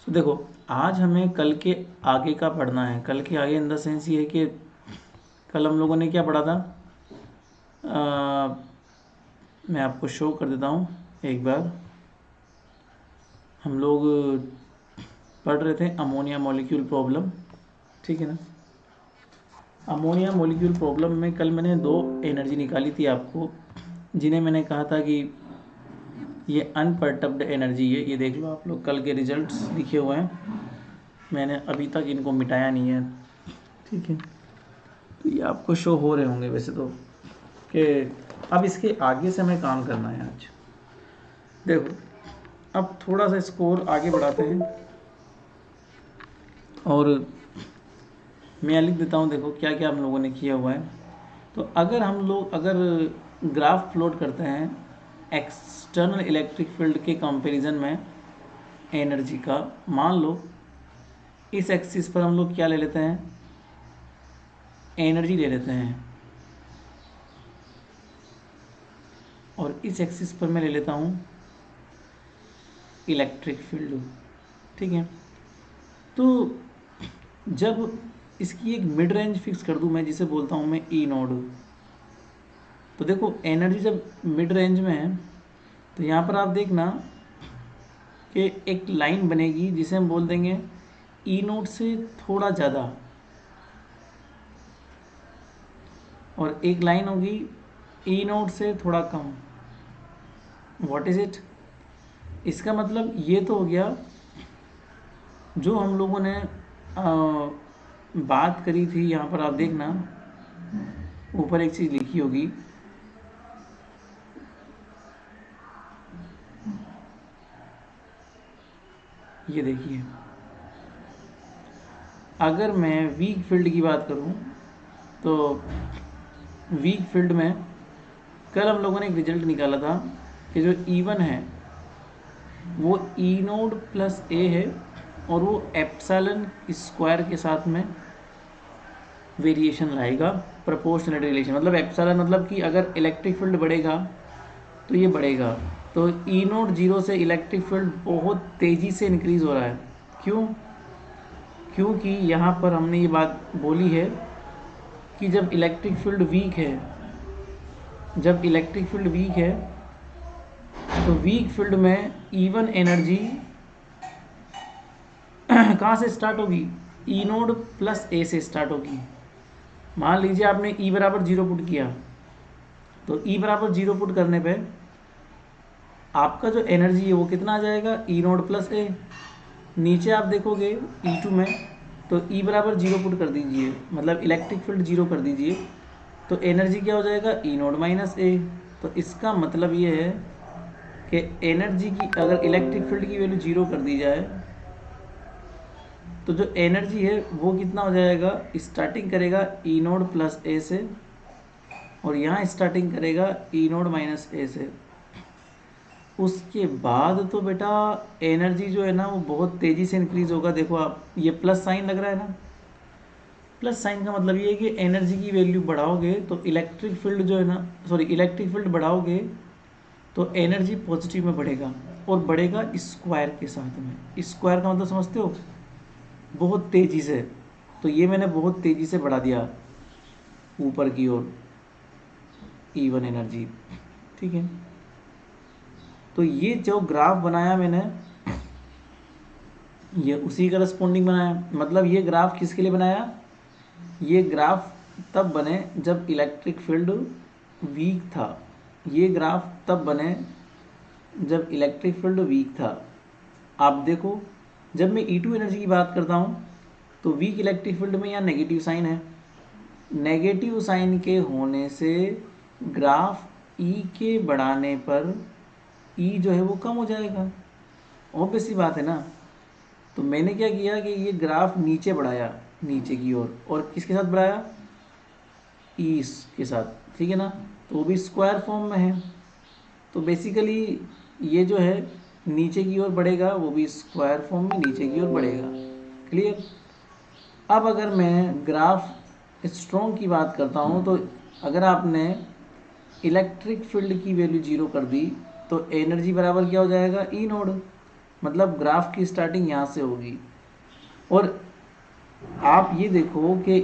तो देखो, आज हमें कल के आगे का पढ़ना है। कल के आगे इन द सेंस ये है कि कल हम लोगों ने क्या पढ़ा था। मैं आपको शो कर देता हूँ एक बार। हम लोग पढ़ रहे थे अमोनिया मॉलिक्यूल प्रॉब्लम, ठीक है ना। अमोनिया मॉलिक्यूल प्रॉब्लम में कल मैंने दो एनर्जी निकाली थी आपको, जिन्हें मैंने कहा था कि ये अनपर्टर्ब्ड एनर्जी है। ये देख लो आप लोग, कल के रिजल्ट्स लिखे हुए हैं, मैंने अभी तक इनको मिटाया नहीं है, ठीक है। तो ये आपको शो हो रहे होंगे वैसे तो, कि अब इसके आगे से हमें काम करना है आज। देखो, अब थोड़ा सा स्कोर आगे बढ़ाते हैं और मैं लिख देता हूँ। देखो क्या क्या हम लोगों ने किया हुआ है। तो अगर ग्राफ प्लॉट करते हैं एक्सटर्नल इलेक्ट्रिक फील्ड के कंपैरिजन में एनर्जी का, मान लो इस एक्सिस पर हम लोग क्या ले लेते हैं, एनर्जी ले लेते हैं, और इस एक्सिस पर मैं ले लेता हूँ इलेक्ट्रिक फील्ड, ठीक है। तो जब इसकी एक मिड रेंज फिक्स कर दूँ मैं, जिसे बोलता हूँ मैं ई नोड, तो देखो एनर्जी जब मिड रेंज में है तो यहाँ पर आप देखना कि एक लाइन बनेगी जिसे हम बोल देंगे ई नोड से थोड़ा ज़्यादा, और एक लाइन होगी ई नोड से थोड़ा कम। What is it? इसका मतलब ये तो हो गया जो हम लोगों ने बात करी थी। यहाँ पर आप देखना, ऊपर एक चीज़ लिखी होगी, ये देखिए। अगर मैं वीक फील्ड की बात करूँ तो वीक फील्ड में कल हम लोगों ने एक रिजल्ट निकाला था कि जो E1 है वो ई नोड प्लस ए है, और वो एप्सिलॉन स्क्वायर के साथ में वेरिएशन लाएगा, प्रोपोर्शनल रिलेशन। मतलब एप्सिलॉन मतलब कि अगर इलेक्ट्रिक फील्ड बढ़ेगा तो ये बढ़ेगा। तो ई नोड जीरो से इलेक्ट्रिक फील्ड बहुत तेज़ी से इंक्रीज़ हो रहा है। क्यों? क्योंकि यहाँ पर हमने ये बात बोली है कि जब इलेक्ट्रिक फील्ड वीक है, जब इलेक्ट्रिक फील्ड वीक है तो वीक फील्ड में इवन एनर्जी कहाँ से स्टार्ट होगी, ई नोड प्लस ए से स्टार्ट होगी। मान लीजिए आपने ई बराबर 0 पुट किया, तो ई बराबर 0 पुट करने पे आपका जो एनर्जी है वो कितना आ जाएगा, ई नोड प्लस ए। नीचे आप देखोगे E2 में, तो ई बराबर 0 पुट कर दीजिए, मतलब इलेक्ट्रिक फील्ड 0 कर दीजिए, तो एनर्जी क्या हो जाएगा, ई नोड माइनस ए। तो इसका मतलब ये है कि एनर्जी की अगर इलेक्ट्रिक फील्ड की वैल्यू 0 कर दी जाए तो जो एनर्जी है वो कितना हो जाएगा, स्टार्टिंग करेगा ई नोड प्लस ए से, और यहाँ स्टार्टिंग करेगा ई नोड माइनस ए से। उसके बाद तो बेटा एनर्जी जो है ना वो बहुत तेज़ी से इंक्रीज़ होगा। देखो आप, ये प्लस साइन लग रहा है ना, प्लस साइन का मतलब ये है कि एनर्जी की वैल्यू बढ़ाओगे तो इलेक्ट्रिक फील्ड जो है ना, सॉरी इलेक्ट्रिक फील्ड बढ़ाओगे तो एनर्जी पॉजिटिव में बढ़ेगा, और बढ़ेगा स्क्वायर के साथ में। स्क्वायर का मतलब समझते हो, बहुत तेज़ी से। तो ये मैंने बहुत तेज़ी से बढ़ा दिया ऊपर की ओर E1 एनर्जी, ठीक है। तो ये जो ग्राफ बनाया मैंने, ये उसी करस्पॉन्डिंग बनाया। मतलब ये ग्राफ किसके लिए बनाया, ये ग्राफ तब बने जब इलेक्ट्रिक फील्ड वीक था। ये ग्राफ तब बने जब इलेक्ट्रिक फील्ड वीक था। आप देखो, जब मैं E2 एनर्जी की बात करता हूँ तो वीक इलेक्ट्रिक फील्ड में यहाँ नेगेटिव साइन है। नेगेटिव साइन के होने से ग्राफ E के बढ़ाने पर E जो है वो कम हो जाएगा, ऑब्वियस सी बात है ना। तो मैंने क्या किया कि ये ग्राफ नीचे बढ़ाया, नीचे की ओर, और किसके साथ बढ़ाया, ई के साथ, ठीक है ना। तो वो भी स्क्वायर फॉर्म में है, तो बेसिकली ये जो है नीचे की ओर बढ़ेगा, वो भी स्क्वायर फॉर्म में नीचे की ओर बढ़ेगा। क्लियर? अब अगर मैं ग्राफ स्ट्रॉन्ग की बात करता हूँ, तो अगर आपने इलेक्ट्रिक फील्ड की वैल्यू 0 कर दी तो एनर्जी बराबर क्या हो जाएगा, ई नोड। मतलब ग्राफ की स्टार्टिंग यहाँ से होगी। और आप ये देखो कि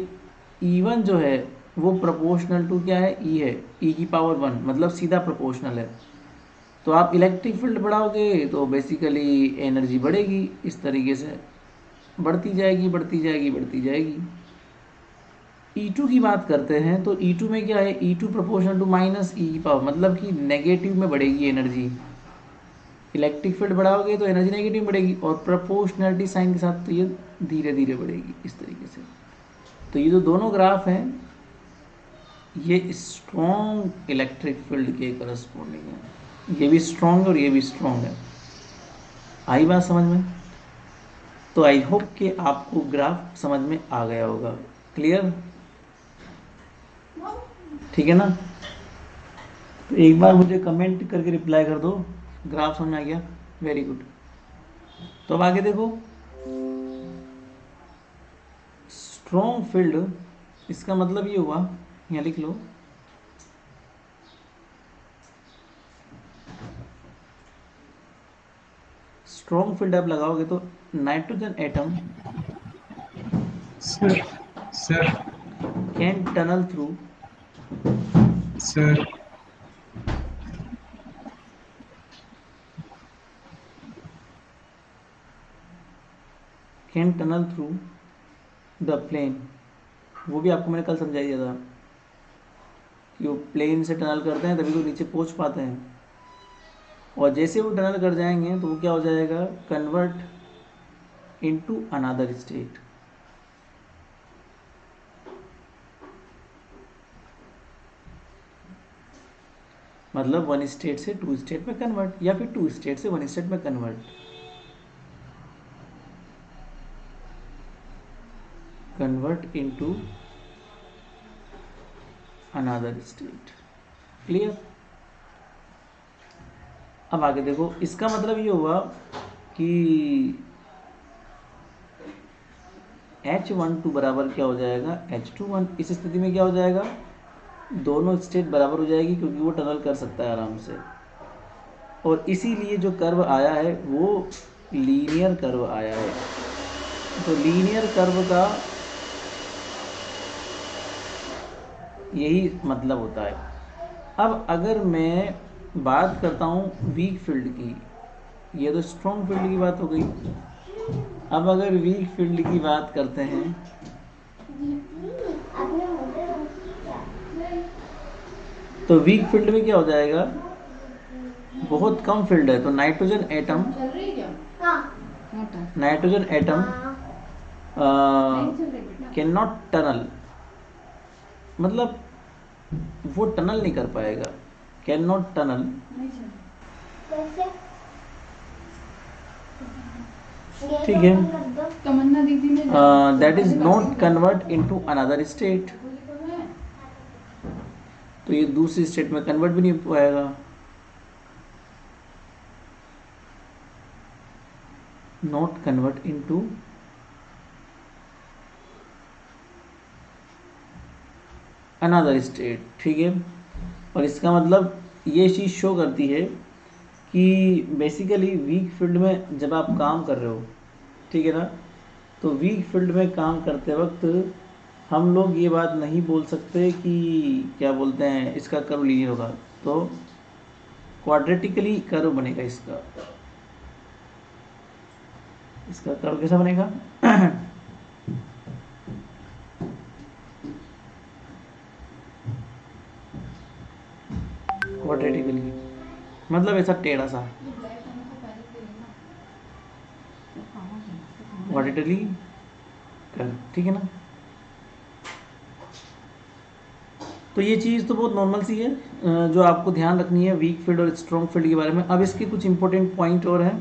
E1 जो है वो प्रोपोर्शनल टू क्या है, E है, E की पावर 1, मतलब सीधा प्रोपोर्शनल है। तो आप इलेक्ट्रिक फील्ड बढ़ाओगे तो बेसिकली एनर्जी बढ़ेगी, इस तरीके से बढ़ती जाएगी बढ़ती जाएगी बढ़ती जाएगी। E2 की बात करते हैं तो E2 में क्या है, E2 proportional to minus E की पावर, मतलब कि नेगेटिव में बढ़ेगी एनर्जी। इलेक्ट्रिक फील्ड बढ़ाओगे तो एनर्जी नेगेटिव में बढ़ेगी, और प्रोपोर्शनलिटी साइन के साथ तो ये धीरे धीरे बढ़ेगी इस तरीके से। तो ये जो दोनों ग्राफ हैं ये स्ट्रॉन्ग इलेक्ट्रिक फील्ड के करस्पॉन्डिंग है, ये भी स्ट्रॉन्ग है और ये भी स्ट्रॉन्ग है। आई बात समझ में? तो आई होप कि आपको ग्राफ समझ में आ गया होगा। क्लियर? ठीक है ना? तो एक बार मुझे कमेंट करके रिप्लाई कर दो, ग्राफ समझ में आ गया? Very good. तो अब आगे देखो, स्ट्रॉन्ग फील्ड, इसका मतलब ये हुआ, यहाँ लिख लो, स्ट्रॉन्ग फील्ड आप लगाओगे तो nitrogen atom sir sir can tunnel through sir can tunnel through the plane. वो भी आपको मैंने कल समझा दिया था कि वो प्लेन से टनल करते हैं तभी तो नीचे पहुंच पाते हैं, और जैसे वो टनल कर जाएंगे तो वो क्या हो जाएगा, कन्वर्ट इनटू अनदर स्टेट। मतलब वन स्टेट से टू स्टेट में कन्वर्ट, या फिर टू स्टेट से वन स्टेट में convert, convert into another state. Clear? अब आगे देखो, इसका मतलब ये हुआ कि H12 बराबर क्या हो जाएगा, H21। इस स्थिति में क्या हो जाएगा, दोनों स्टेट बराबर हो जाएगी, क्योंकि वो टनल कर सकता है आराम से। और इसीलिए जो कर्व आया है वो लीनियर कर्व आया है। तो लीनियर कर्व का यही मतलब होता है। अब अगर मैं बात करता हूँ वीक फील्ड की, ये तो स्ट्रॉन्ग फील्ड की बात हो गई। अब अगर वीक फील्ड की बात करते हैं तो वीक फील्ड में क्या हो जाएगा, बहुत कम फील्ड है, तो nitrogen atom can not tunnel, मतलब वो टनल नहीं कर पाएगा, कैन नॉट टनल, ठीक है, that is not convert into another state. तो ये दूसरी स्टेट में कन्वर्ट भी नहीं हो पाएगा, not convert into another state, ठीक है। और इसका मतलब ये चीज़ शो करती है कि बेसिकली वीक फील्ड में जब आप काम कर रहे हो, ठीक है ना, तो वीक फील्ड में काम करते वक्त हम लोग ये बात नहीं बोल सकते कि क्या बोलते हैं, इसका कर्व लीनियर होगा, तो क्वाड्रेटिकली कर्व बनेगा इसका। इसका कर्व कैसा बनेगा क्वाड्रेटिकली, मतलब ऐसा टेढ़ा सा, क्वाड्रेटिकली कर्व, ठीक है ना। तो ये चीज़ तो बहुत नॉर्मल सी है, जो आपको ध्यान रखनी है वीक फील्ड और स्ट्रॉन्ग फील्ड के बारे में। अब इसके कुछ इंपॉर्टेंट पॉइंट और हैं,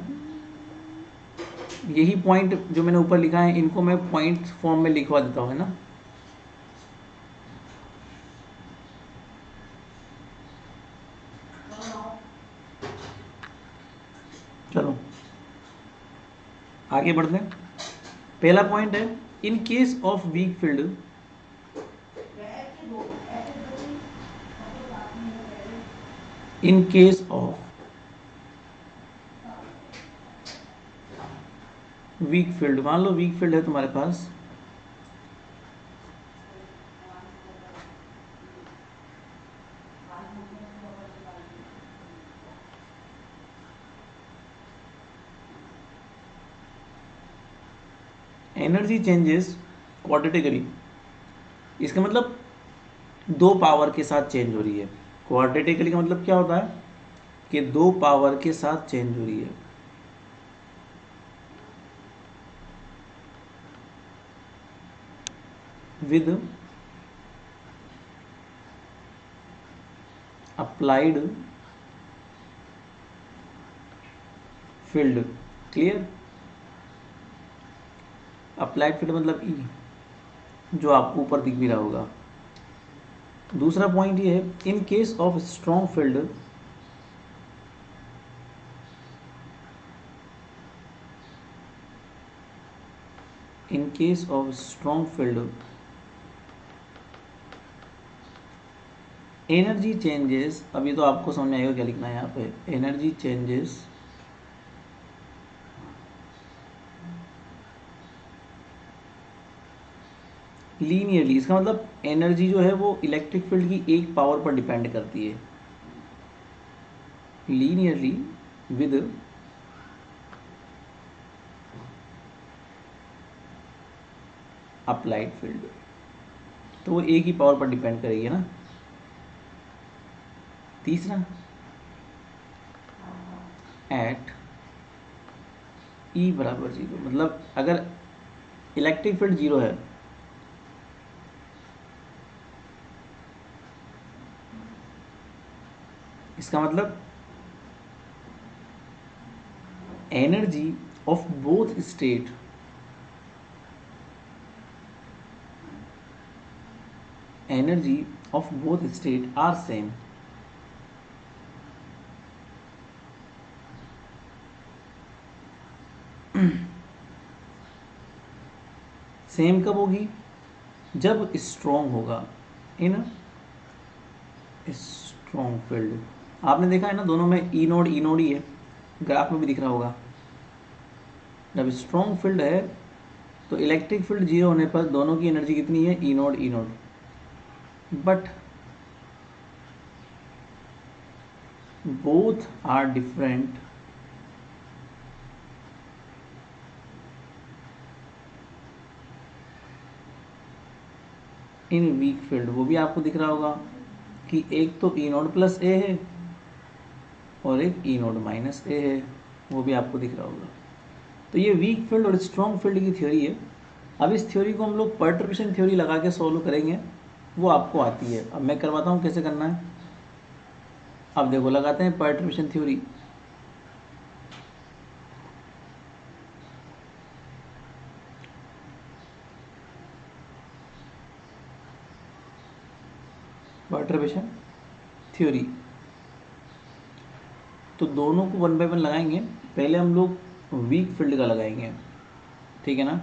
यही पॉइंट जो मैंने ऊपर लिखा है इनको मैं पॉइंट फॉर्म में लिखवा देता हूँ, है ना। चलो आगे बढ़ते हैं। पहला पॉइंट है, in case of weak field, in case of weak field, मान लो वीक फील्ड है तुम्हारे पास, एनर्जी चेंजेस क्वाड्रेटिकली, इसका मतलब दो पावर के साथ चेंज हो रही है। क्वाड्रेटिकली का मतलब क्या होता है कि दो पावर के साथ चेंज हो रही है। With applied field, clear. Applied field मतलब ई, जो आपको ऊपर दिख भी रहा होगा। दूसरा पॉइंट ये है, in case of strong field, in case of strong field energy changes, अभी तो आपको समझ में आएगा क्या लिखना है यहाँ पे, एनर्जी चेंजेस लीनियरली, इसका मतलब एनर्जी जो है वो इलेक्ट्रिक फील्ड की एक पावर पर डिपेंड करती है। लीनियरली विद अप्लाइड फील्ड, तो वो एक ही पावर पर डिपेंड करेगी ना। तीसरा, एट ई बराबर जीरो, मतलब अगर इलेक्ट्रिक फील्ड जीरो है इसका मतलब energy of both state, energy of both state are same. Same कब होगी, जब स्ट्रॉन्ग होगा, इन स्ट्रॉन्ग फील्ड। आपने देखा है ना, दोनों में ई नोड ही है, ग्राफ में भी दिख रहा होगा। जब स्ट्रॉन्ग फील्ड है तो इलेक्ट्रिक फील्ड जीरो होने पर दोनों की एनर्जी कितनी है, E node. But both are different in weak field, वो भी आपको दिख रहा होगा कि एक तो ई नोड प्लस ए है और एक ई नोड माइनस ए है, वो भी आपको दिख रहा होगा। तो ये वीक फील्ड और स्ट्रॉन्ग फील्ड की थ्योरी है। अब इस थ्योरी को हम लोग पर्टर्बेशन थ्योरी लगा के सॉल्व करेंगे, वो आपको आती है। अब मैं करवाता हूँ कैसे करना है। अब देखो, लगाते हैं पर्टर्बेशन थ्योरी। पर्टर्बेशन थ्योरी, तो दोनों को वन बाय वन लगाएंगे। पहले हम लोग वीक फील्ड का लगाएंगे, ठीक है ना।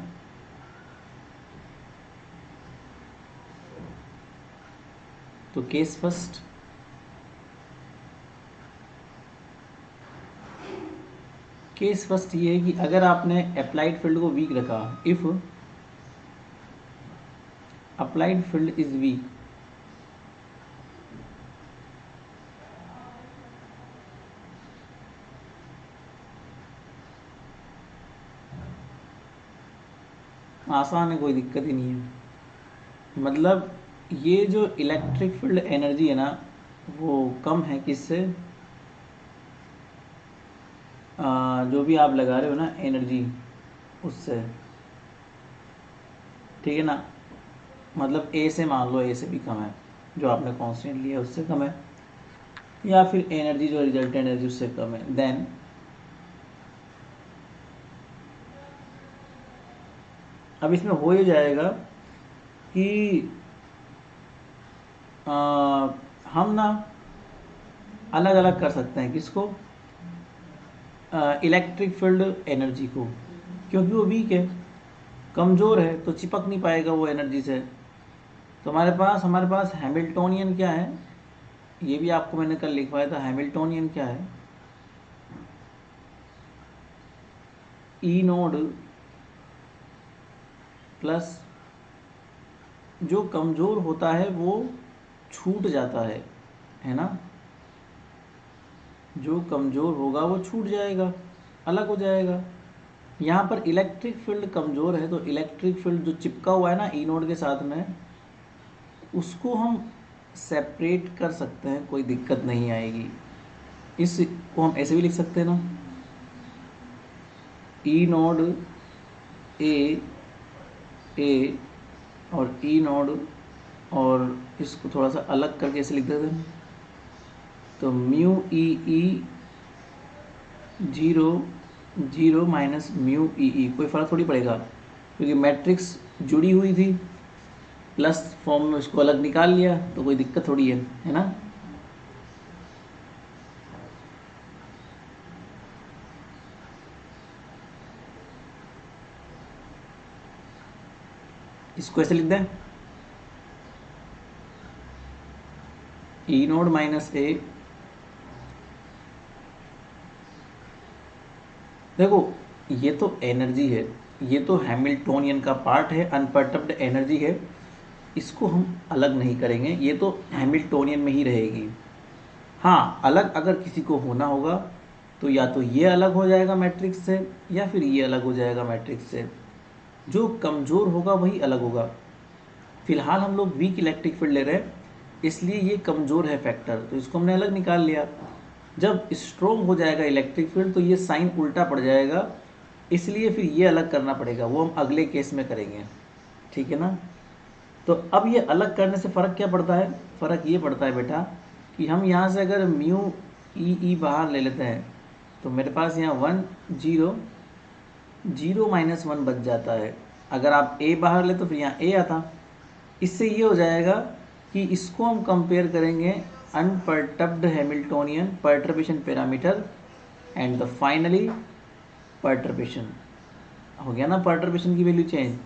तो केस फर्स्ट, केस फर्स्ट ये है कि अगर आपने अप्लाइड फील्ड को वीक रखा, if applied field is weak, आसान है, कोई दिक्कत ही नहीं है। मतलब ये जो इलेक्ट्रिक फील्ड एनर्जी है ना, वो कम है किससे, जो भी आप लगा रहे हो ना एनर्जी, उससे, ठीक है ना। मतलब ए से, मान लो ए से भी कम है, जो आपने कांस्टेंट लिया है उससे कम है, या फिर एनर्जी जो रिजल्ट एनर्जी उससे कम है, देन अब इसमें हो ही जाएगा कि आ, हम ना अलग अलग कर सकते हैं किसको, इलेक्ट्रिक फील्ड एनर्जी को, क्योंकि वो वीक है, कमज़ोर है, तो चिपक नहीं पाएगा वो एनर्जी से। तो हमारे पास हैमिल्टोनियन क्या है, ये भी आपको मैंने कल लिखवाया था। हैमिल्टोनियन क्या है, ई नोड प्लस जो कमज़ोर होता है वो छूट जाता है ना, जो कमज़ोर होगा वो छूट जाएगा, अलग हो जाएगा। यहाँ पर इलेक्ट्रिक फील्ड कमज़ोर है तो इलेक्ट्रिक फील्ड जो चिपका हुआ है ना ई नोड के साथ में, उसको हम सेपरेट कर सकते हैं, कोई दिक्कत नहीं आएगी। इसको हम ऐसे भी लिख सकते हैं ना, ई नोड ए और ई नोड, और इसको थोड़ा सा अलग करके ऐसे लिख देते हैं, तो mu E zero minus mu E, कोई फ़र्क थोड़ी पड़ेगा क्योंकि मैट्रिक्स जुड़ी हुई थी, प्लस फॉर्म में उसको अलग निकाल लिया तो कोई दिक्कत थोड़ी है ना। इसको ऐसे लिख दें, ई नोड माइनस ए। देखो ये तो एनर्जी है, ये तो हैमिल्टोनियन का पार्ट है, अनपर्टब्ड एनर्जी है, इसको हम अलग नहीं करेंगे, ये तो हैमिल्टोनियन में ही रहेगी। हाँ, अलग अगर किसी को होना होगा तो या तो ये अलग हो जाएगा मैट्रिक्स से या फिर ये अलग हो जाएगा मैट्रिक्स से, जो कमज़ोर होगा वही अलग होगा। फिलहाल हम लोग वीक इलेक्ट्रिक फील्ड ले रहे हैं, इसलिए ये कमज़ोर है फैक्टर, तो इसको हमने अलग निकाल लिया। जब स्ट्रोंग हो जाएगा इलेक्ट्रिक फील्ड तो ये साइन उल्टा पड़ जाएगा, इसलिए फिर ये अलग करना पड़ेगा, वो हम अगले केस में करेंगे, ठीक है ना। तो अब ये अलग करने से फ़र्क क्या पड़ता है, फ़र्क ये पड़ता है बेटा कि हम यहाँ से अगर म्यू ई बाहर ले लेते हैं तो मेरे पास यहाँ 1 0 0 माइनस 1 बच जाता है। अगर आप ए बाहर ले तो फिर यहाँ ए आता। इससे ये हो जाएगा कि इसको हम कंपेयर करेंगे unperturbed Hamiltonian perturbation parameter and the finally perturbation. हो गया ना पर्टर्बेशन की वैल्यू चेंज।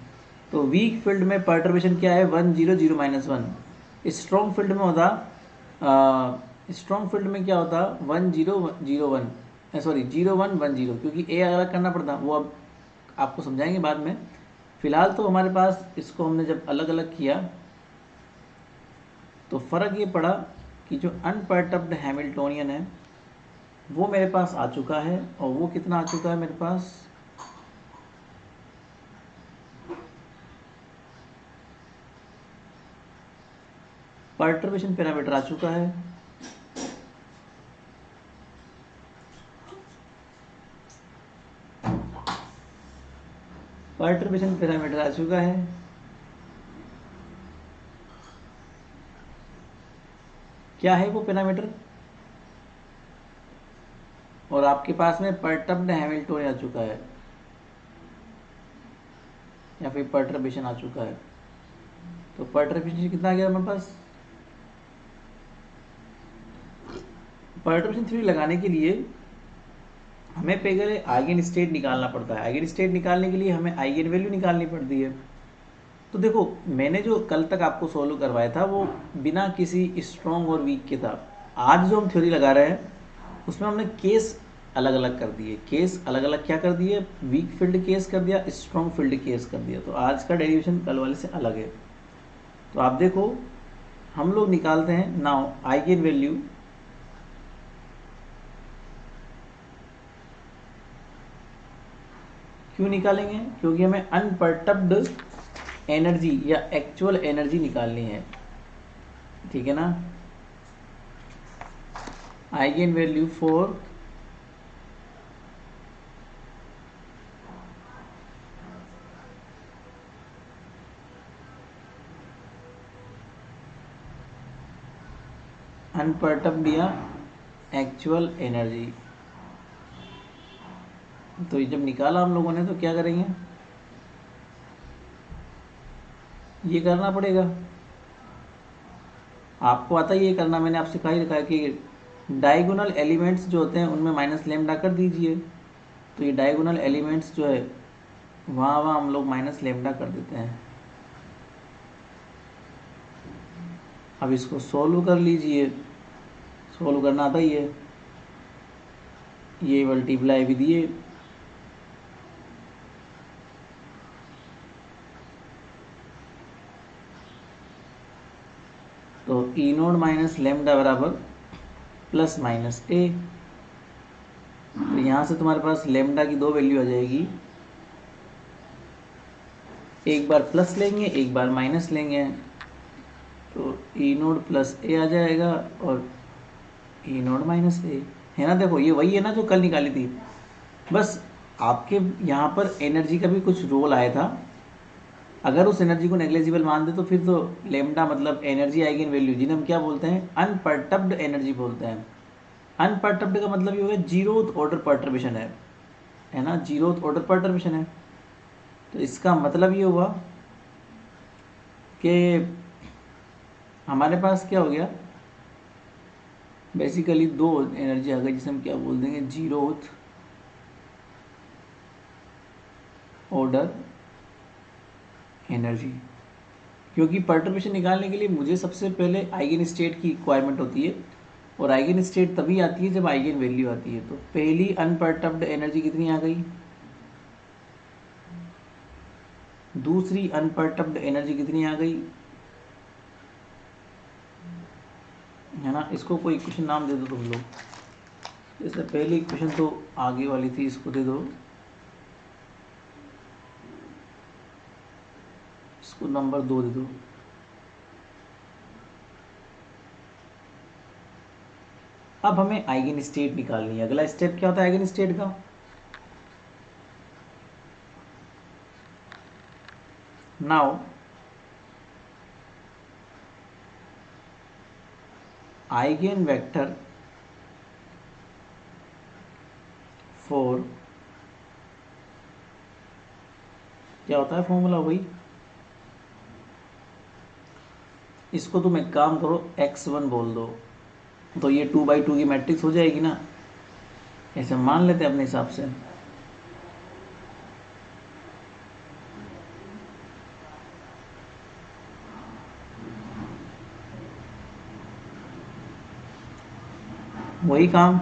तो वीक फील्ड में पर्टर्बेशन क्या है, 1 0 0 माइनस 1। स्ट्रॉन्ग फील्ड में होता स्ट्रॉन्ग फील्ड में क्या होता 1 0 0 1, सॉरी 0 1 1 0, क्योंकि ए अलग करना पड़ता, वो अब आपको समझाएंगे बाद में। फिलहाल तो हमारे पास इसको हमने जब अलग अलग किया तो फ़र्क ये पड़ा कि जो अनपर्टब्ड हैमिल्टोनियन है वो मेरे पास आ चुका है, और वो कितना आ चुका है मेरे पास, पर्टर्बेशन पैरामीटर आ चुका है। पर्टर्बेशन पैरामीटर आ चुका है। क्या है वो पैरामीटर, और आपके पास में पर्टर्ब्ड हैमिल्टोनियन आ चुका है या फिर पर्टर्बेशन आ चुका है। तो पर्टर्बेशन कितना आ गया हमारे पास, पर्टर्बेशन थ्योरी लगाने के लिए हमें पहले आइगन स्टेट निकालना पड़ता है। आइगन स्टेट निकालने के लिए हमें आइगन वैल्यू निकालनी पड़ती है। तो देखो मैंने जो कल तक आपको सोल्व करवाया था वो बिना किसी स्ट्रॉन्ग और वीक के था। आज जो हम थ्योरी लगा रहे हैं उसमें हमने केस अलग अलग कर दिए। केस अलग अलग क्या कर दिए, वीक फील्ड केस कर दिया, स्ट्रॉन्ग फील्ड केस कर दिया। तो आज का डेरिवेशन कल वाले से अलग है। तो आप देखो हम लोग निकालते हैं नाउ आइगन वैल्यू। क्यों निकालेंगे, क्योंकि हमें अनपर्टब्ड एनर्जी या एक्चुअल एनर्जी निकालनी है, ठीक है ना। आइगन वैल्यू फॉर अनपर्टब्ड या एक्चुअल एनर्जी। तो ये जब निकाला हम लोगों ने तो क्या करेंगे, ये करना पड़ेगा। आपको आता ही ये करना, मैंने आपसे कहा ही रखा है कि डायगोनल एलिमेंट्स जो होते हैं उनमें माइनस लेमडा कर दीजिए। तो ये डायगोनल एलिमेंट्स जो है वहाँ हम लोग माइनस लेमडा कर देते हैं। अब इसको सोल्व कर लीजिए, सोल्व करना आता ही है। ये मल्टीप्लाई भी दिए, तो ई नोड माइनस लेमडा बराबर प्लस माइनस ए। तो यहाँ से तुम्हारे पास लेमडा की दो वैल्यू आ जाएगी, एक बार प्लस लेंगे एक बार माइनस लेंगे, तो ई नोड प्लस ए आ जाएगा और ई नोड माइनस ए, है ना। देखो ये वही है ना जो कल निकाली थी, बस आपके यहाँ पर एनर्जी का भी कुछ रोल आया था। अगर उस एनर्जी को नेग्लेजिबल मान दे तो फिर तो लेमडा मतलब एनर्जी आइगन वैल्यू, जिन्हें हम क्या बोलते हैं, अनपर्टर्ब्ड एनर्जी बोलते हैं। अनपर्टर्ब्ड का मतलब ये होगा जीरोथ ऑर्डर पर्टर्बेशन है ना, जीरोथ ऑर्डर पर्टर्बेशन है। तो इसका मतलब ये हुआ कि हमारे पास क्या हो गया, बेसिकली दो एनर्जी आ गई जिसे हम क्या बोल देंगे, जीरोथ ऑर्डर एनर्जी। क्योंकि पर्टर्बेशन निकालने के लिए मुझे सबसे पहले आइगन स्टेट की रिक्वायरमेंट होती है, और आइगन स्टेट तभी आती है जब आइगन वैल्यू आती है। तो पहली अनपर्टर्ब्ड एनर्जी कितनी आ गई, दूसरी अनपर्टर्ब्ड एनर्जी कितनी आ गई, है ना। इसको कोई इक्वेशन नाम दे दो तुम लोग, जैसे पहली इक्वेशन तो आगे वाली थी, इसको दे दो, इसको नंबर 2 दे दो। अब हमें आइगन स्टेट निकालनी है। अगला स्टेप क्या होता है आइगन स्टेट का, नाउ आइगन वेक्टर फॉर, क्या होता है फॉर्मूला वही, इसको तुम एक काम करो x1 बोल दो, तो ये 2/2 की मैट्रिक्स हो जाएगी ना, ऐसे मान लेते हैं अपने हिसाब से। वही काम,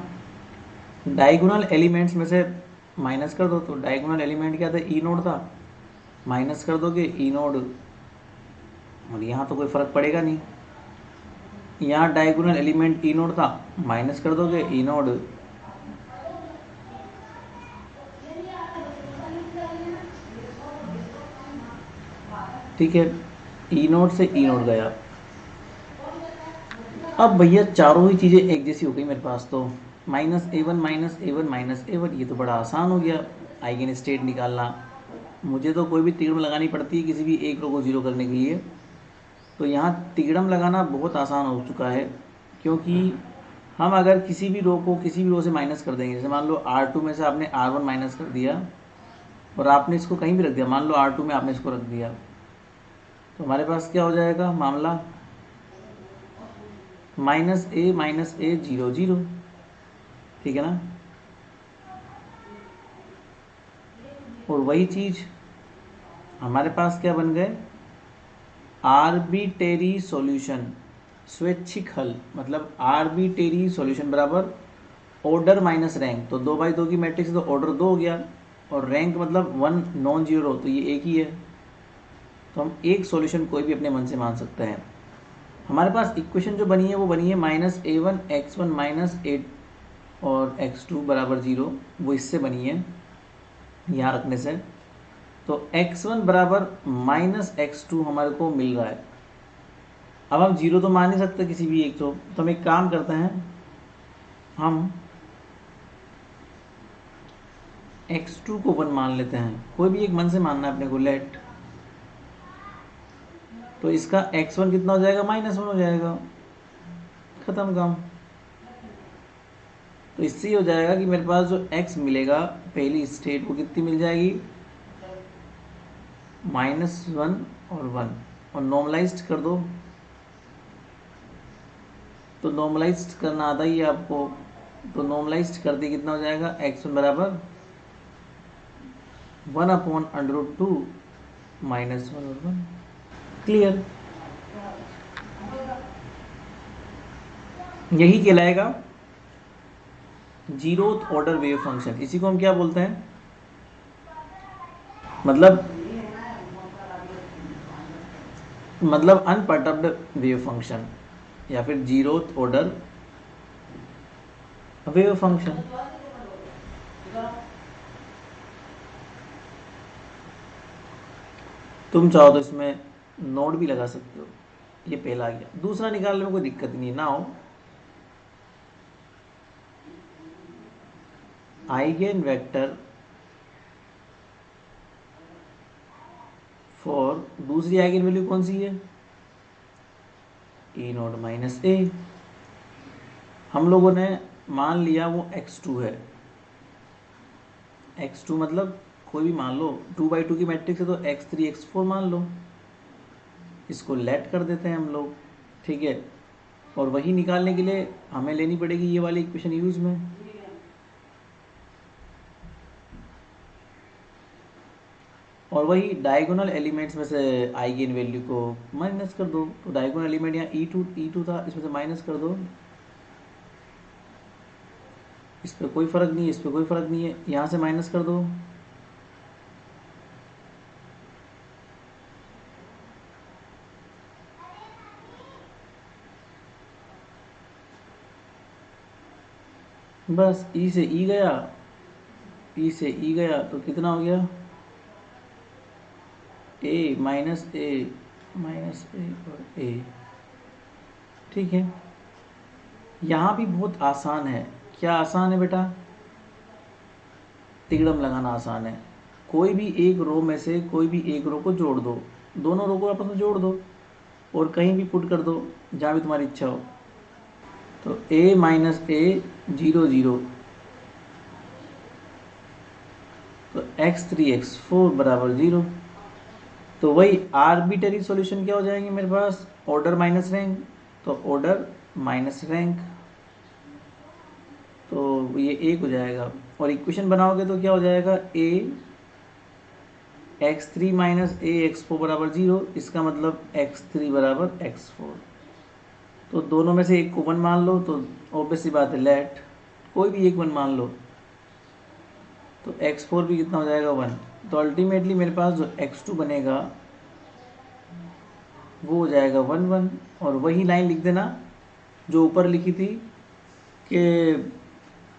डायगोनल एलिमेंट्स में से माइनस कर दो, तो डायगोनल एलिमेंट क्या था, ई नोड था, माइनस कर दोगे ई नोड, और यहाँ तो कोई फर्क पड़ेगा नहीं। यहाँ डायगोनल एलिमेंट ई नोड था, माइनस कर दोगे ई नोड, ठीक है, ई नोड से ई नोड गया। अब भैया चारों ही चीज़ें एक जैसी हो गई मेरे पास, तो माइनस ए वन माइनस ए वन माइनस ए वन, ये तो बड़ा आसान हो गया आइगन स्टेट निकालना। मुझे तो कोई भी तिगड़म लगानी पड़ती है किसी भी एक रो को जीरो करने के लिए, तो यहाँ तिगड़म लगाना बहुत आसान हो चुका है, क्योंकि हम अगर किसी भी रो को किसी भी रो से माइनस कर देंगे, जैसे मान लो R2 में से आपने R1 माइनस कर दिया और आपने इसको कहीं भी रख दिया, मान लो R2 में आपने इसको रख दिया, तो हमारे पास क्या हो जाएगा मामला, माइनस ए 0 0, ठीक है ना। और वही चीज़ हमारे पास क्या बन गए, आर्बिटेरी सॉल्यूशन, स्वैच्छिक हल, मतलब आर्बिटेरी सॉल्यूशन बराबर ऑर्डर माइनस रैंक, तो 2/2 की मैट्रिक्स तो ऑर्डर 2 हो गया, और रैंक मतलब 1 नॉन जीरो, तो ये एक ही है। तो हम एक सॉल्यूशन कोई भी अपने मन से मान सकते हैं। हमारे पास इक्वेशन जो बनी है वो बनी है -a1 x1 माइनस 8 और x2 बराबर 0, वो इससे बनी है यहाँ रखने से। तो x1 बराबर -x2 हमारे को मिल रहा है। अब हम 0 तो मान नहीं सकते किसी भी एक, तो हम एक काम करते हैं, हम x2 को 1 मान लेते हैं, कोई भी एक मन से मानना है अपने को, लेट, तो इसका x1 कितना हो जाएगा, -1 हो जाएगा, खत्म काम। तो इससे ही हो जाएगा कि मेरे पास जो x मिलेगा पहली स्टेट को कितनी मिल जाएगी, -1 और 1, और नॉर्मलाइज्ड कर दो, तो नॉर्मलाइज्ड करना आता ही है आपको, तो नॉर्मलाइज्ड कर दी कितना हो जाएगा, x1 बराबर 1/√2 -1 और 1, क्लियर। यही कहलाएगा जीरोथ ऑर्डर वेव फंक्शन। इसी को हम क्या बोलते हैं, मतलब अनपर्टर्ब्ड वेव फंक्शन। या फिर जीरोथ ऑर्डर वेव फंक्शन। तुम चाहो तो इसमें नोट भी लगा सकते हो। ये पहला आ गया। दूसरा निकालने में कोई दिक्कत नहीं ना हो। आइगेन वेक्टर फॉर, दूसरी आइगेन वैल्यू कौन सी है? ए नॉट माइनस ए। हम लोगों ने मान लिया वो x2 है। x2 मतलब कोई भी मान लो, 2/2 की मैट्रिक्स है तो x3 x4 मान लो। इसको लेट कर देते हैं हम लोग, ठीक है। और वही निकालने के लिए हमें लेनी पड़ेगी ये वाली इक्वेशन यूज में। और वही डायगोनल एलिमेंट्स में से आइगेन वैल्यू को माइनस कर दो। तो डायगोनल एलिमेंट यहाँ e2 था, इसमें से माइनस कर दो। इस पर कोई फ़र्क नहीं है, इस पर कोई फ़र्क नहीं है, यहाँ से माइनस कर दो। बस ई से ई गया, ई से ई गया तो कितना हो गया? ए माइनस ए माइनस ए और ए, ठीक है। यहाँ भी बहुत आसान है। क्या आसान है बेटा? तिगड़म लगाना आसान है। कोई भी एक रो में से कोई भी एक रो को जोड़ दो, दोनों रो को आपस में जोड़ दो और कहीं भी पुट कर दो जहाँ भी तुम्हारी इच्छा हो। तो a माइनस ए 0 0, तो x3 x4 बराबर 0। तो वही आर्बिटरी सॉल्यूशन क्या हो जाएंगे मेरे पास? ऑर्डर माइनस रैंक, तो ऑर्डर माइनस रैंक, तो ये एक हो जाएगा। और इक्वेशन बनाओगे तो क्या हो जाएगा? a x3 minus A x4 बराबर 0, इसका मतलब x3 बराबर x4। तो दोनों में से एक को 1 मान लो, तो ऑब्वियस सी बात है लेट कोई भी एक 1 मान लो, तो x4 भी कितना हो जाएगा? 1। तो अल्टीमेटली मेरे पास जो x2 बनेगा वो हो जाएगा 1 1। और वही लाइन लिख देना जो ऊपर लिखी थी कि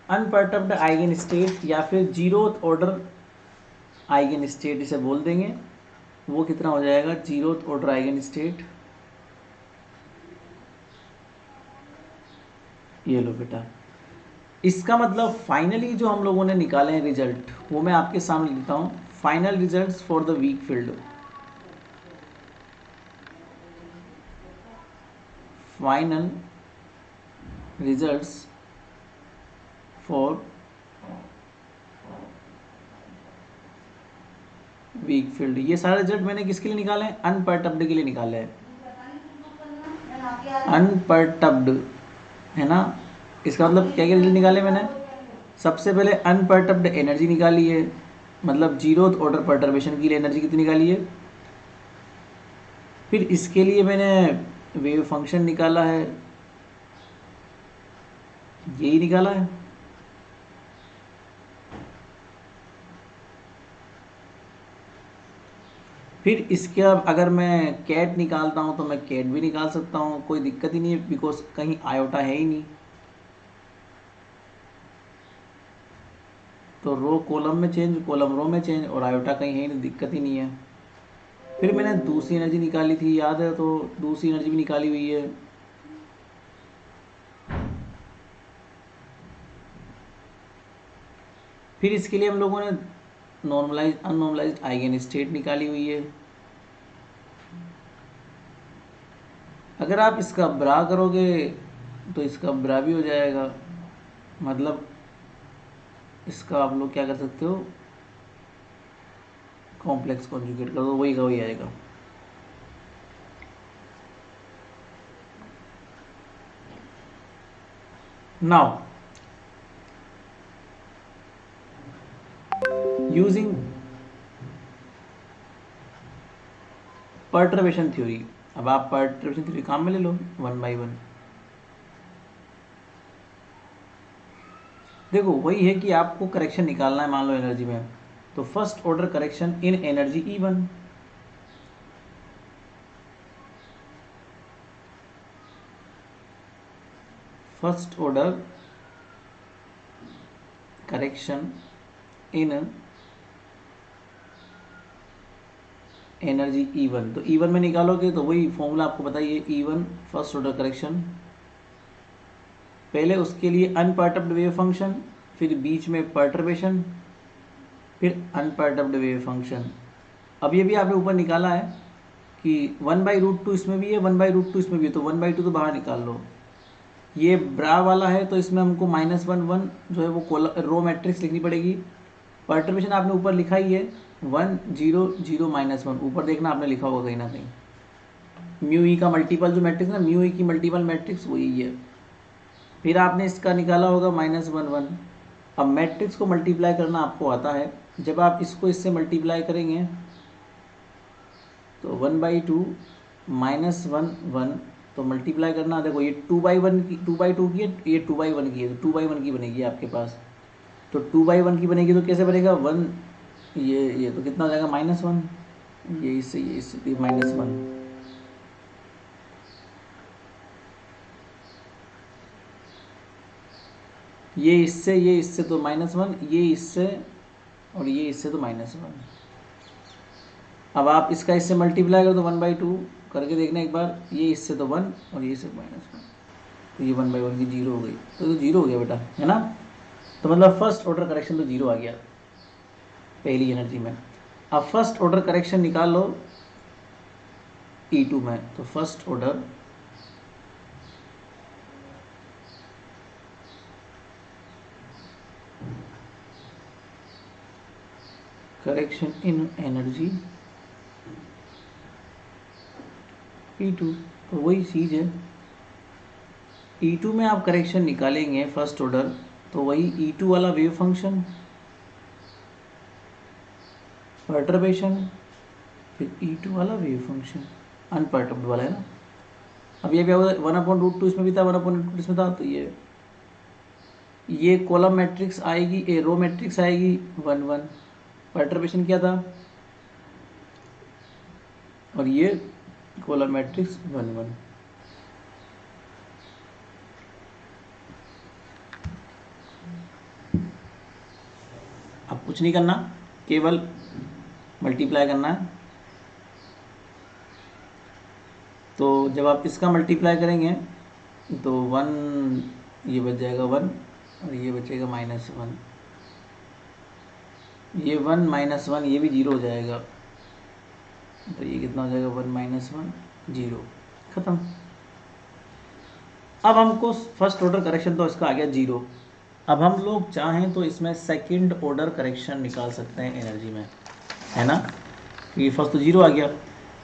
अनपर्टर्ब्ड आइगन स्टेट या फिर जीरोथ ऑर्डर आइगन स्टेट इसे बोल देंगे। वो कितना हो जाएगा? जीरोथ ऑर्डर आइगन स्टेट, ये लो बेटा। इसका मतलब फाइनली जो हम लोगों ने निकाले हैं रिजल्ट, वो मैं आपके सामने लिखता हूँ। Final results for the weak field, final results for weak field. ये सारे रिजल्ट मैंने किसके लिए निकाले हैं? अनपर्टब्ड के लिए निकाले हैं। अनपर्टब्ड है ना। इसका मतलब क्या क्या रिजल्ट निकाले मैंने? सबसे पहले अनपर्टब्ड एनर्जी निकाली है, मतलब जीरोथ ऑर्डर पर्टर्बेशन के लिए एनर्जी कितनी निकाली है। फिर इसके लिए मैंने वेव फंक्शन निकाला है, यही निकाला है। फिर इसके अब अगर मैं कैट निकालता हूँ तो मैं कैट भी निकाल सकता हूँ, कोई दिक्कत ही नहीं है, बिकॉज कहीं आयोटा है ही नहीं। तो रो कॉलम में चेंज, कॉलम रो में चेंज, और आयोटा कहीं है ही नहीं, दिक्कत ही नहीं है। फिर मैंने दूसरी एनर्जी निकाली थी, याद है? तो दूसरी एनर्जी भी निकाली हुई है। फिर इसके लिए हम लोगों ने नॉर्मलाइज अननॉर्मलाइज आइगन स्टेट निकाली हुई है। अगर आप इसका ब्रा करोगे तो इसका ब्रा भी हो जाएगा, मतलब इसका आप लोग क्या कर सकते हो? कॉम्प्लेक्स कॉन्जुगेट कर दो, वही का वही आएगा। नाउ यूजिंग पर्टर्बेशन थ्योरी, अब आप पर्टर्बेशन थ्योरी काम में ले लो 1 by 1। देखो वही है कि आपको करेक्शन निकालना है, मान लो एनर्जी में, तो first order correction in energy E1, first order correction in energy E1। तो E1 में निकालोगे तो वही फॉर्मूला आपको बताइए, E1 फर्स्ट ऑर्डर करेक्शन, पहले उसके लिए अनपर्टर्ब्ड वेव फंक्शन, फिर बीच में पर्टर्बेशन, फिर अनपर्टर्ब्ड वेव फंक्शन। अब ये भी आपने ऊपर निकाला है कि 1/√2 इसमें भी है, 1/√2 इसमें भी है, तो 1/2 तो बाहर निकाल लो। ये ब्रा वाला है तो इसमें हमको -1 जो है वो रो मैट्रिक्स लिखनी पड़ेगी। पर्टर्बेशन आपने ऊपर लिखा ही है 1 0 0 -1, ऊपर देखना आपने लिखा होगा कहीं ना कहीं। म्यू ई का मल्टीपल जो मैट्रिक्स है ना, म्यू ई की मल्टीपल मैट्रिक्स वो यही है। फिर आपने इसका निकाला होगा -1 1। अब मैट्रिक्स को मल्टीप्लाई करना आपको आता है, जब आप इसको इससे मल्टीप्लाई करेंगे तो 1/2 -1 1, तो मल्टीप्लाई करना, देखो ये 2/1 की 2/2 की है, ये 2/1 की है, तो 2/1 की बनेगी आपके पास। तो 2/1 की बनेगी तो कैसे बनेगा 1, ये तो कितना हो जाएगा -1, ये इससे -1। ये इससे तो -1, ये इससे और ये इससे तो -1। अब आप इसका इससे मल्टीप्लाई करो तो 1/2 करके देखना एक बार, ये इससे तो 1 और ये इससे -1, तो ये 1/1 की 0 हो गई, तो 0 हो गया बेटा, है ना। तो मतलब फर्स्ट ऑर्डर करेक्शन तो 0 आ गया पहली एनर्जी में। अब फर्स्ट ऑर्डर करेक्शन निकाल लो E2 में, तो first order correction in energy E2, तो वही चीज़ है। E2 में आप करेक्शन निकालेंगे फर्स्ट ऑर्डर, तो वही E2 वाला वेव फंक्शन, पर्टर्बेशन, फिर E2 वाला वेव फंक्शन अनपर्टर्ब्ड वाला है ना। अब ये भी 1/√2 इसमें भी था, 1/√2 इसमें था, तो ये कॉलम मैट्रिक्स आएगी, ए रो मैट्रिक्स आएगी 1 1, पर्टर्बेशन क्या था, और ये कॉलम मैट्रिक्स 1 1। अब कुछ नहीं करना, केवल मल्टीप्लाई करना है। तो जब आप इसका मल्टीप्लाई करेंगे तो 1 ये बच जाएगा 1 और ये बचेगा -1, ये 1 -1 ये भी 0 हो जाएगा, तो ये कितना हो जाएगा 1 -1 0, ख़त्म। अब हमको फर्स्ट ऑर्डर करेक्शन तो इसका आ गया 0। अब हम लोग चाहें तो इसमें सेकंड ऑर्डर करेक्शन निकाल सकते हैं एनर्जी में, है ना। ये फर्स्ट तो 0 आ गया,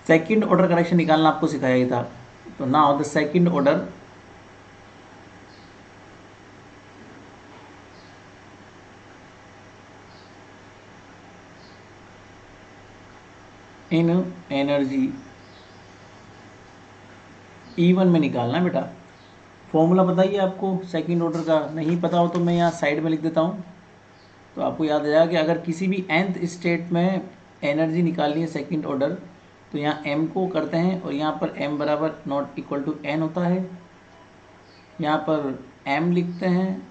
सेकंड ऑर्डर करेक्शन निकालना आपको सिखाया ही था। तो now the second order in energy E1 में निकालना है बेटा। फॉर्मूला बताइए आपको सेकंड ऑर्डर का, नहीं पता हो तो मैं यहाँ साइड में लिख देता हूँ, तो आपको याद आ जाएगा कि अगर किसी भी nth स्टेट में एनर्जी निकालनी है सेकंड ऑर्डर, तो यहाँ m को करते हैं और यहाँ पर m बराबर नॉट इक्वल टू n होता है, यहाँ पर m लिखते हैं,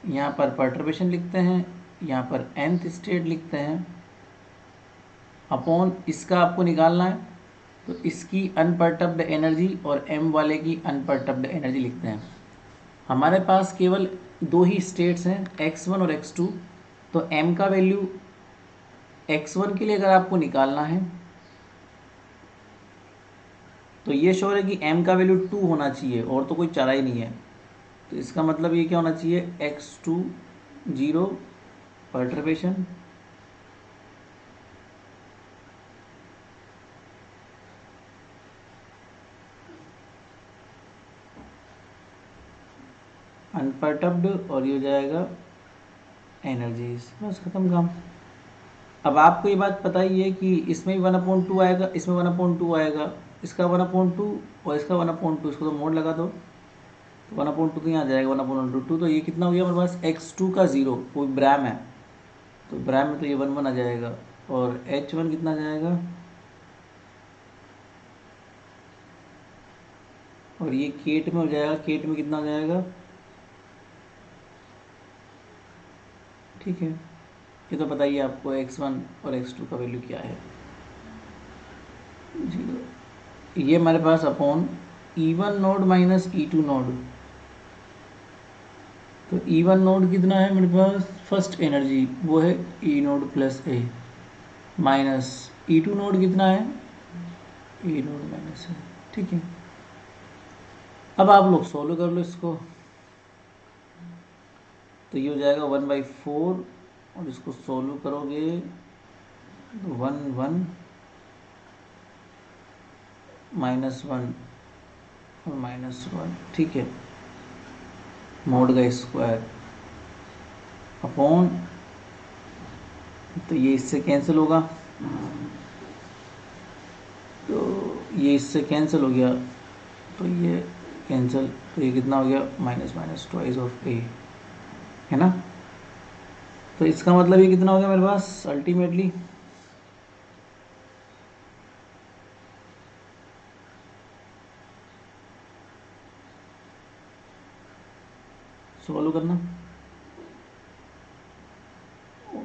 यहाँ पर पर्टर्बेशन लिखते हैं, यहाँ पर nth स्टेट लिखते हैं, अपॉन इसका आपको निकालना है, तो इसकी अनपर्टर्ब्ड एनर्जी और m वाले की अनपर्टर्ब्ड एनर्जी लिखते हैं। हमारे पास केवल दो ही स्टेट्स हैं x1 और x2, तो m का वैल्यू x1 के लिए अगर आपको निकालना है तो ये श्योर है कि m का वैल्यू 2 होना चाहिए और तो कोई चारा ही नहीं है। तो इसका मतलब ये क्या होना चाहिए x2 0 पर्टर्बेशन, अनपर्टर्ब्ड, और ये हो जाएगा एनर्जीज, बस खत्म काम। अब आपको ये बात पता ही है कि इसमें भी 1/2 आएगा, इसमें 1/2 आएगा, इसका 1/2 और इसका 1/2, इसको तो मोड लगा दो, तो 1/2 तो यहाँ आ जाएगा 1/2, तो ये कितना हो गया हमारे पास x2 का 0, वो ब्रैम है, तो ब्रैम में तो ये 1 1 आ जाएगा, और h1 कितना आ जाएगा, और ये केट में हो जाएगा, केट में कितना हो जाएगा ठीक है, ये तो बताइए आपको x1 और x2 का वैल्यू क्या है। 0, ये हमारे पास upon E1 node minus E2 node. तो E1 नोड कितना है मेरे पास, फर्स्ट एनर्जी वो है E नोड प्लस ए, माइनस E2 नोड कितना है, E नोड माइनस ए। ठीक है, अब आप लोग सोल्व कर लो इसको। तो ये हो जाएगा 1/4 और इसको सोल्व करोगे तो 1 1 -1 और -1। ठीक है, मोड का स्क्वायर अपॉन, तो ये इससे कैंसिल होगा, तो ये इससे कैंसिल हो गया, तो ये कैंसिल, तो ये कितना हो गया, माइनस माइनस ट्वाइस ऑफ ए, है ना। तो इसका मतलब ये कितना हो गया मेरे पास अल्टीमेटली, सॉल्व करना,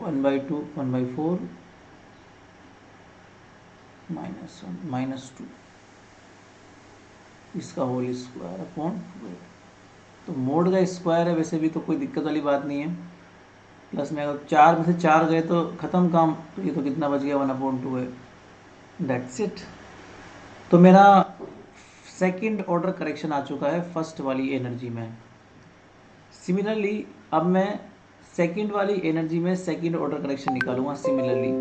1/2 1/4 -1 -2 इसका होल स्क्वायर अपॉन 2। तो मोड का स्क्वायर है, वैसे भी तो कोई दिक्कत वाली बात नहीं है। प्लस में अगर 4 में से 4 गए तो ख़त्म काम, तो ये तो कितना बच गया, 1/2 है, दैट्स इट। तो मेरा सेकंड ऑर्डर करेक्शन आ चुका है फर्स्ट वाली एनर्जी में। सिमिलरली अब मैं सेकंड वाली एनर्जी में सेकंड ऑर्डर करेक्शन निकालूंगा। सिमिलरली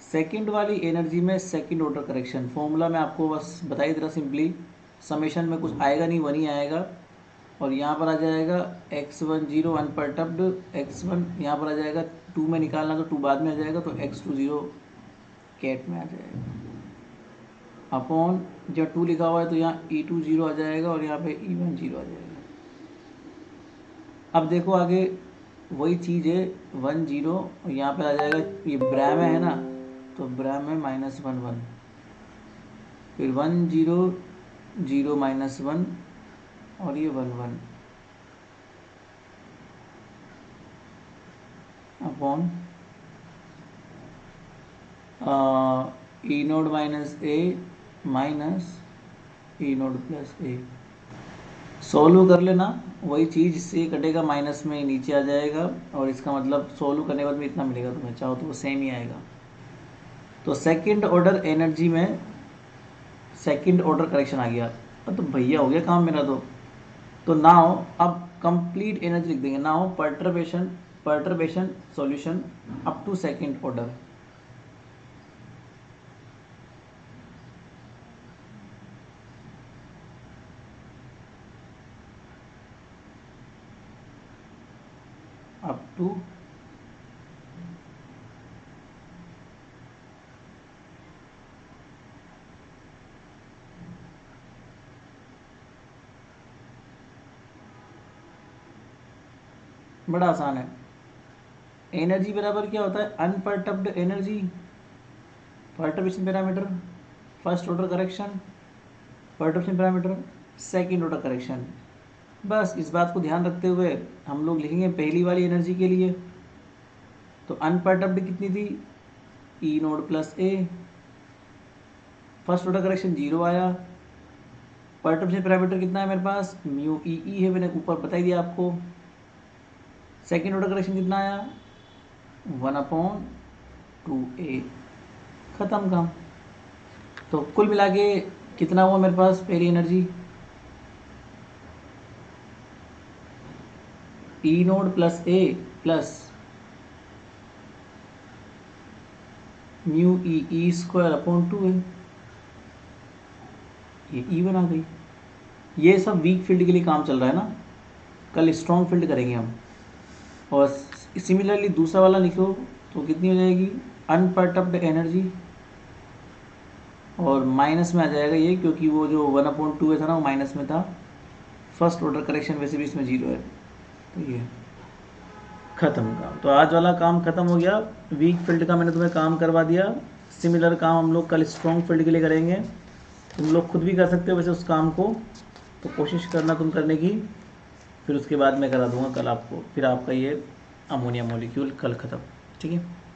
सेकंड वाली एनर्जी में सेकंड ऑर्डर करेक्शन, फॉर्मूला मैं आपको बस बता ही दे रहा सिंपली, समेशन में कुछ आएगा नहीं, 1 ही आएगा, और यहाँ पर आ जाएगा x10 अनपर्टब्ड, x1 यहाँ पर आ जाएगा, 2 में निकालना तो 2 बाद में आ जाएगा, तो x20 कैट में आ जाएगा, अपॉन जब 2 लिखा हुआ है तो यहाँ E20 आ जाएगा और यहाँ पे E10 आ जाएगा। अब देखो आगे वही चीज़ है, 1 0 और यहाँ पर आ जाएगा, ये ब्रैम है ना, तो ब्रैम है -1 1, फिर 1 0 0 -1 और ये 1 1 अपॉन ई नोड माइनस ए माइनस ई नोड प्लस ए। सोल्व कर लेना, वही चीज़, इससे कटेगा माइनस में नीचे आ जाएगा, और इसका मतलब सोल्व करने के बाद में इतना मिलेगा, तुम्हें चाहो तो वो सेम ही आएगा। तो सेकंड ऑर्डर एनर्जी में सेकंड ऑर्डर करेक्शन आ गया, तो भैया हो गया काम मेरा। तो नाउ अब कंप्लीट एनर्जी लिख देंगे, now perturbation solution up to second order. Up to बड़ा आसान है। एनर्जी बराबर क्या होता है, unperturbed energy, perturbation parameter, first order correction, perturbation parameter, second order correction. बस इस बात को ध्यान रखते हुए हम लोग लिखेंगे पहली वाली एनर्जी के लिए, तो अनपर्टब्ड कितनी थी, ई नोड प्लस ए, फर्स्ट ऑर्डर करेक्शन 0 आया, पर्टर्बेशन पैरामीटर कितना है मेरे पास, म्यू ई है, मैंने ऊपर बता ही दिया आपको। सेकेंड ऑर्डर करेक्शन कितना आया, 1/2a, ख़त्म काम। तो कुल मिला के कितना हुआ मेरे पास पहली एनर्जी, ई नोड प्लस ए plus mu E square upon 2 है, ये E1 आ गई। ये सब वीक फील्ड के लिए काम चल रहा है ना, कल स्ट्रॉन्ग फील्ड करेंगे हम। और सिमिलरली दूसरा वाला लिखो तो कितनी हो जाएगी, अनपर्टब्ड एनर्जी, और माइनस में आ जाएगा ये, क्योंकि वो जो 1/2 था ना वो माइनस में था। फर्स्ट ऑर्डर करेक्शन वैसे भी इसमें 0 है, तो ये ख़त्म काम। तो आज वाला काम ख़त्म हो गया, वीक फील्ड का मैंने तुम्हें काम करवा दिया। सिमिलर काम हम लोग कल स्ट्रॉन्ग फील्ड के लिए करेंगे, तुम लोग खुद भी कर सकते हो वैसे उस काम को। तो कोशिश करना तुम करने की, फिर उसके बाद मैं करा दूंगा कल आपको, फिर आपका ये अमोनिया मॉलिक्यूल कल ख़त्म, ठीक है।